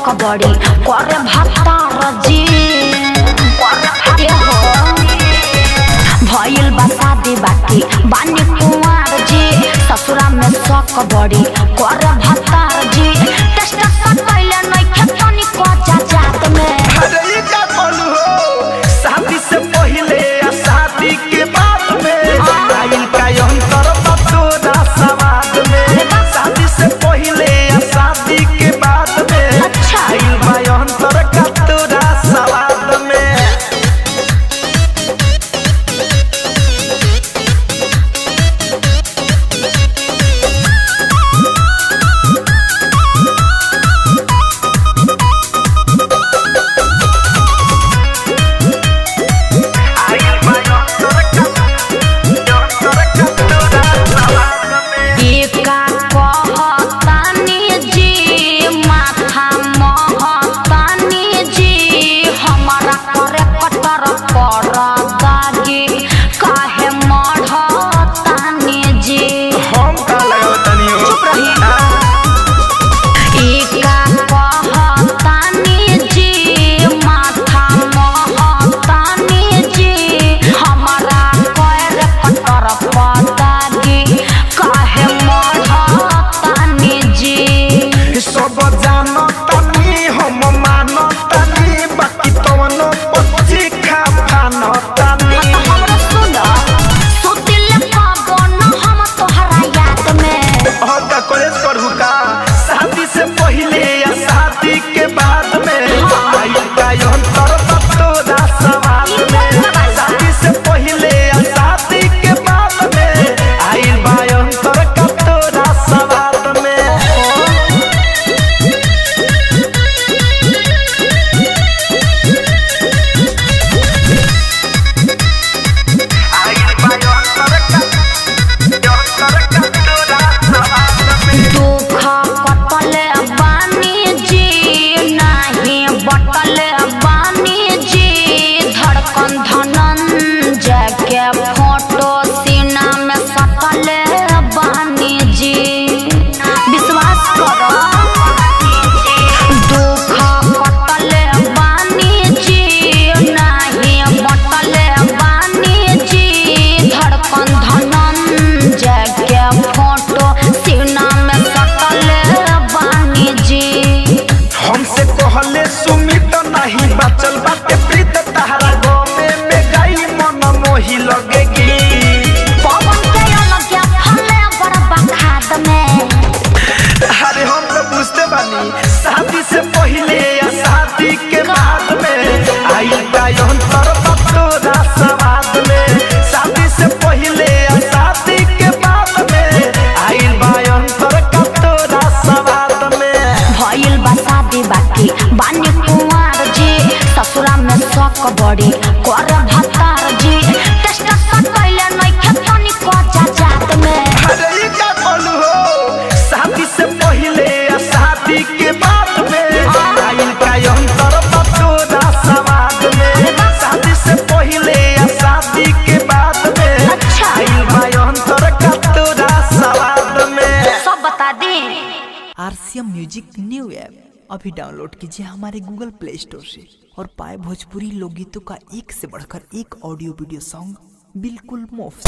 शौक बड़ी करे भतार जी भइल बा शादी बाकी बानी कुंवर जी ससुरा में शौक बड़ी करे भतार जी टेस्ट सब पहले नहीं तनी को जात में अरे ये का बोलू हो शादी से पहले या शादी के बाद में आइल का अंतर बतोरा समाज में शादी से पहले या शादी के बाद में अच्छा आइल बा अंतर का तोरा समाज में शादी से पहले या शादी के बाद में आइल बा अंतर बतोरा समाज में शादी से पहले या शादी के बाद में आइल बा अंतर बतोरा समाज में भइल बा शादी बाकी बानी कुंवर जी ससुरा में शौक बड़ी करे भतार जी टेस्ट सब पहले नहीं तनी को जात में अरे ये का बोलू हो शादी से पहले या शादी के बाद में आइल का अंतर बतोरा समाज में शादी से पहले या शादी के बाद में अच्छा आइल बा अंतर बतोरा समाज में सब बता दी। आरसीएम म्यूजिक न्यू ऐप अभी डाउनलोड कीजिए हमारे गूगल प्ले स्टोर से और पाए भोजपुरी लोकगीतों का एक से बढ़कर एक ऑडियो वीडियो सॉन्ग बिल्कुल मुफ्त।